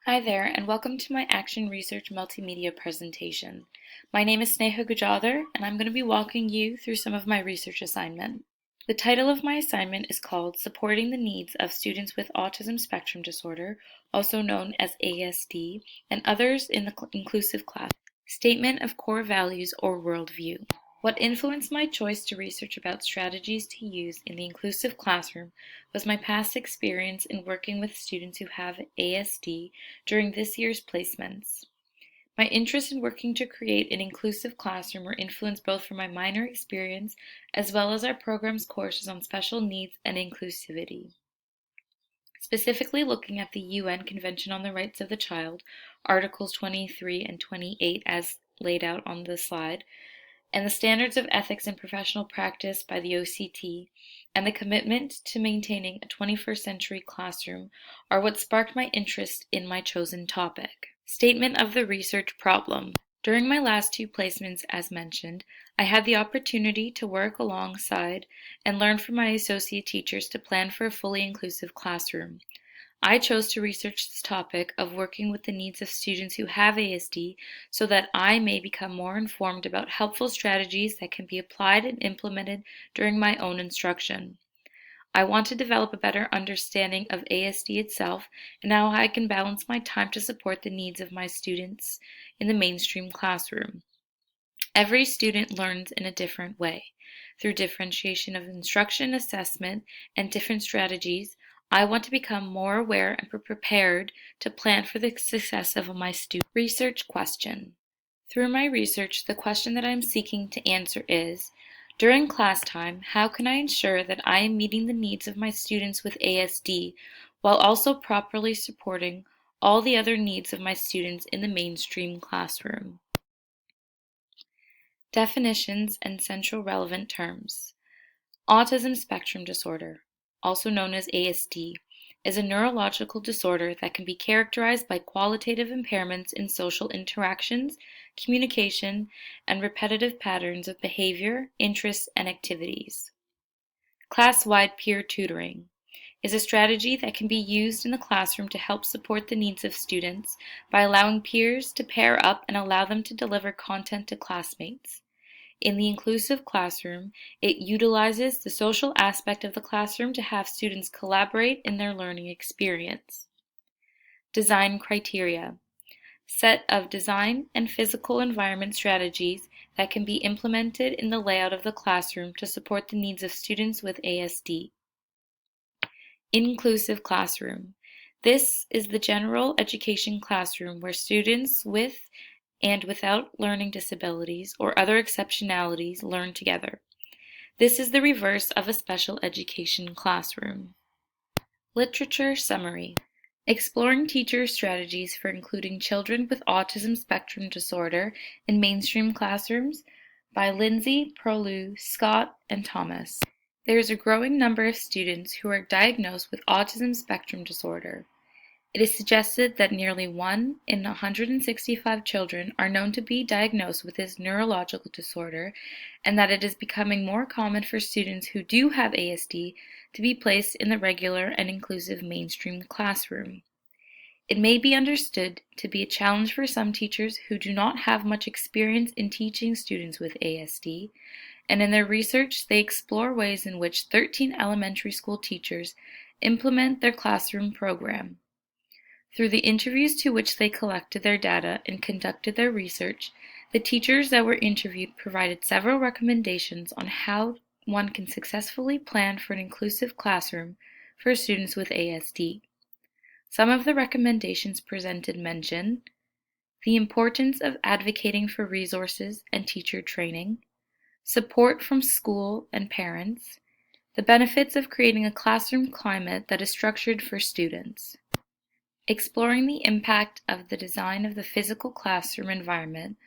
Hi there, and welcome to my Action Research Multimedia presentation. My name is Sneha Gujadhar, and I'm going to be walking you through some of my research assignment. The title of my assignment is called Supporting the Needs of Students with Autism Spectrum Disorder, also known as ASD, and Others in the Inclusive Class. Statement of Core Values or Worldview. What influenced my choice to research about strategies to use in the inclusive classroom was my past experience in working with students who have ASD during this year's placements. My interest in working to create an inclusive classroom were influenced both from my minor experience as well as our program's courses on special needs and inclusivity. Specifically looking at the UN Convention on the Rights of the Child, Articles 23 and 28 as laid out on the slide, and the standards of ethics and professional practice by the OCT, and the commitment to maintaining a 21st century classroom are what sparked my interest in my chosen topic. Statement of the research problem. During my last two placements, as mentioned, I had the opportunity to work alongside and learn from my associate teachers to plan for a fully inclusive classroom. I chose to research this topic of working with the needs of students who have ASD so that I may become more informed about helpful strategies that can be applied and implemented during my own instruction. I want to develop a better understanding of ASD itself and how I can balance my time to support the needs of my students in the mainstream classroom. Every student learns in a different way. Through differentiation of instruction, assessment, and different strategies, I want to become more aware and prepared to plan for the success of my students. Research question. Through my research, the question that I am seeking to answer is, during class time, how can I ensure that I am meeting the needs of my students with ASD while also properly supporting all the other needs of my students in the mainstream classroom? Definitions and central relevant terms. Autism spectrum disorder, also known as ASD, is a neurological disorder that can be characterized by qualitative impairments in social interactions, communication, and repetitive patterns of behavior, interests, and activities. Class-wide peer tutoring is a strategy that can be used in the classroom to help support the needs of students by allowing peers to pair up and allow them to deliver content to classmates. In the inclusive classroom, it utilizes the social aspect of the classroom to have students collaborate in their learning experience. Design criteria. Set of design and physical environment strategies that can be implemented in the layout of the classroom to support the needs of students with ASD. Inclusive classroom. This is the general education classroom where students with and without learning disabilities or other exceptionalities learn together. This is the reverse of a special education classroom. Literature summary. Exploring teacher strategies for including children with autism spectrum disorder in mainstream classrooms by Lindsay, Prolu, Scott, and Thomas. There is a growing number of students who are diagnosed with autism spectrum disorder. It is suggested that nearly 1 in 165 children are known to be diagnosed with this neurological disorder, and that it is becoming more common for students who do have ASD to be placed in the regular and inclusive mainstream classroom. It may be understood to be a challenge for some teachers who do not have much experience in teaching students with ASD, and in their research they explore ways in which 13 elementary school teachers implement their classroom program. Through the interviews to which they collected their data and conducted their research, the teachers that were interviewed provided several recommendations on how one can successfully plan for an inclusive classroom for students with ASD. Some of the recommendations presented mention the importance of advocating for resources and teacher training, support from school and parents, the benefits of creating a classroom climate that is structured for students. Exploring the impact of the design of the physical classroom environment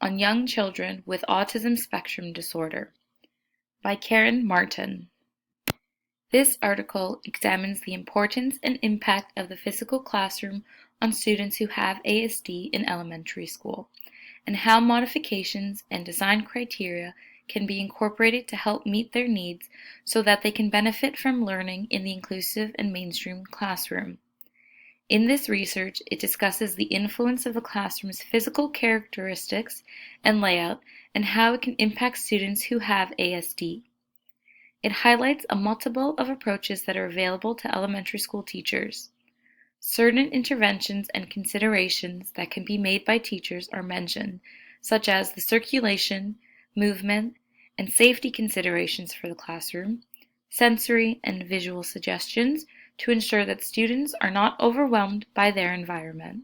on young children with autism spectrum disorder by Karen Martin. This article examines the importance and impact of the physical classroom on students who have ASD in elementary school, and how modifications and design criteria can be incorporated to help meet their needs so that they can benefit from learning in the inclusive and mainstream classroom. In this research, it discusses the influence of the classroom's physical characteristics and layout and how it can impact students who have ASD. It highlights a multiple of approaches that are available to elementary school teachers. Certain interventions and considerations that can be made by teachers are mentioned, such as the circulation, movement, and safety considerations for the classroom, sensory and visual suggestions to ensure that students are not overwhelmed by their environment.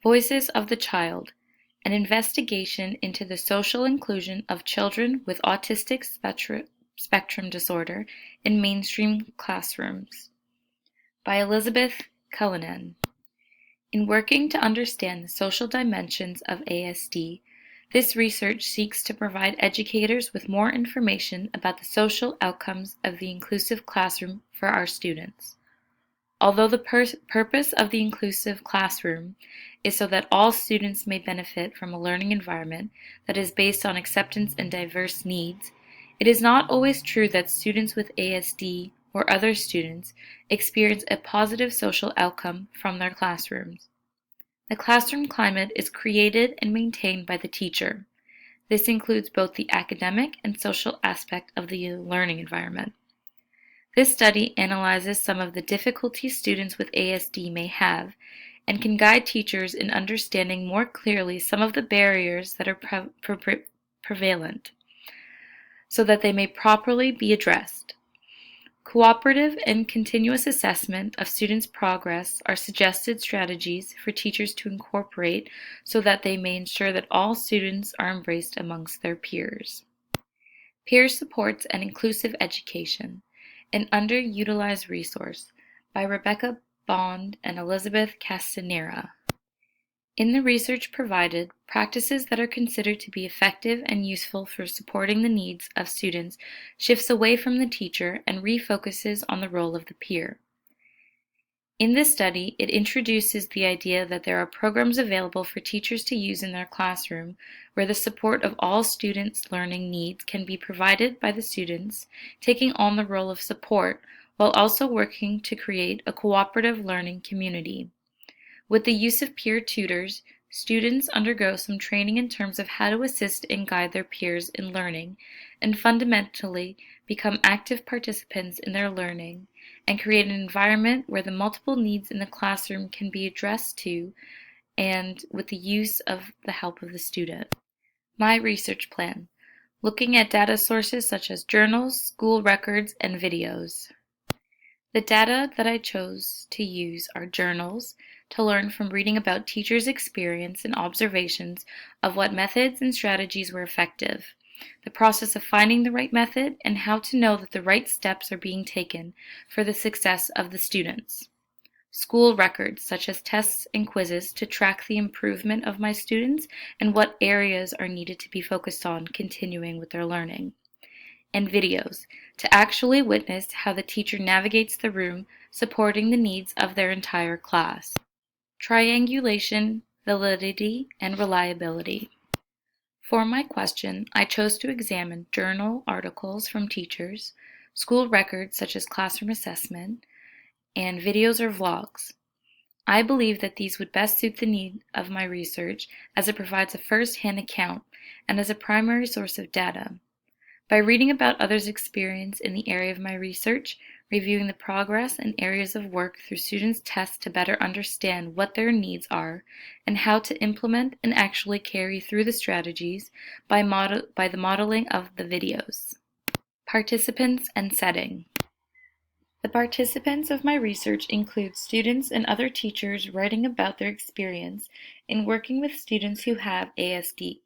Voices of the Child, an investigation into the social inclusion of children with autistic spectrum disorder in mainstream classrooms, by Elizabeth Cullinan. In working to understand the social dimensions of ASD, this research seeks to provide educators with more information about the social outcomes of the inclusive classroom for our students. Although the purpose of the inclusive classroom is so that all students may benefit from a learning environment that is based on acceptance and diverse needs, it is not always true that students with ASD or other students experience a positive social outcome from their classrooms. The classroom climate is created and maintained by the teacher. This includes both the academic and social aspect of the learning environment. This study analyzes some of the difficulties students with ASD may have and can guide teachers in understanding more clearly some of the barriers that are prevalent so that they may properly be addressed. Cooperative and continuous assessment of students' progress are suggested strategies for teachers to incorporate so that they may ensure that all students are embraced amongst their peers. Peer Supports and Inclusive Education, an underutilized resource, by Rebecca Bond and Elizabeth Castanera. In the research provided, practices that are considered to be effective and useful for supporting the needs of students shifts away from the teacher and refocuses on the role of the peer. In this study, it introduces the idea that there are programs available for teachers to use in their classroom where the support of all students' learning needs can be provided by the students, taking on the role of support while also working to create a cooperative learning community. With the use of peer tutors, students undergo some training in terms of how to assist and guide their peers in learning, and fundamentally become active participants in their learning, and create an environment where the multiple needs in the classroom can be addressed to, and with the use of the help of the student. My research plan, looking at data sources such as journals, school records, and videos. The data that I chose to use are journals, to learn from reading about teachers' experience and observations of what methods and strategies were effective, the process of finding the right method, and how to know that the right steps are being taken for the success of the students. School records, such as tests and quizzes, to track the improvement of my students and what areas are needed to be focused on continuing with their learning. And videos, to actually witness how the teacher navigates the room, supporting the needs of their entire class. Triangulation, validity, and reliability. For my question, I chose to examine journal articles from teachers, school records such as classroom assessment, and videos or vlogs. I believe that these would best suit the need of my research as it provides a first-hand account and as a primary source of data. By reading about others' experience in the area of my research, reviewing the progress and areas of work through students' tests to better understand what their needs are and how to implement and actually carry through the strategies by the modeling of the videos. Participants and setting. The participants of my research include students and other teachers writing about their experience in working with students who have ASD.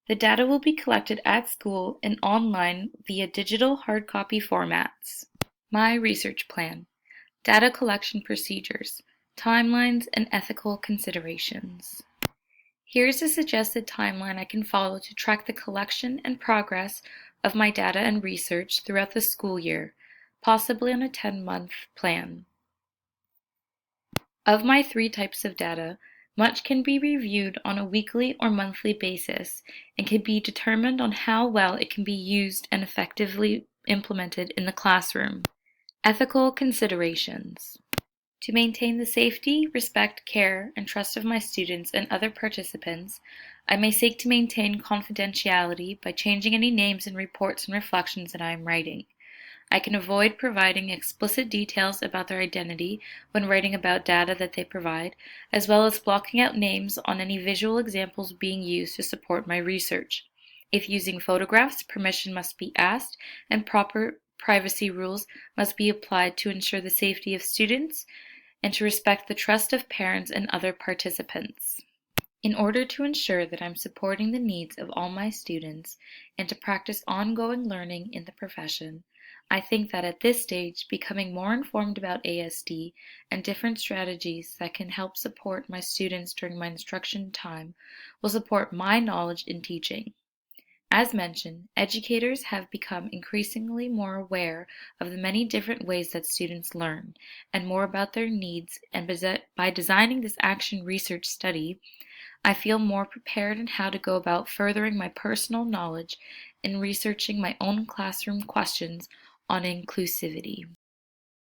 The data will be collected at school and online via digital hard copy formats. My research plan, data collection procedures, timelines, and ethical considerations. Here's a suggested timeline I can follow to track the collection and progress of my data and research throughout the school year, possibly on a 10-month plan. Of my 3 types of data, much can be reviewed on a weekly or monthly basis and can be determined on how well it can be used and effectively implemented in the classroom. Ethical considerations. To maintain the safety, respect, care, and trust of my students and other participants, I may seek to maintain confidentiality by changing any names in reports and reflections that I am writing. I can avoid providing explicit details about their identity when writing about data that they provide, as well as blocking out names on any visual examples being used to support my research. If using photographs, permission must be asked, and proper privacy rules must be applied to ensure the safety of students and to respect the trust of parents and other participants. In order to ensure that I'm supporting the needs of all my students and to practice ongoing learning in the profession, I think that at this stage, becoming more informed about ASD and different strategies that can help support my students during my instruction time will support my knowledge in teaching. As mentioned, educators have become increasingly more aware of the many different ways that students learn and more about their needs, and by designing this action research study, I feel more prepared in how to go about furthering my personal knowledge in researching my own classroom questions on inclusivity.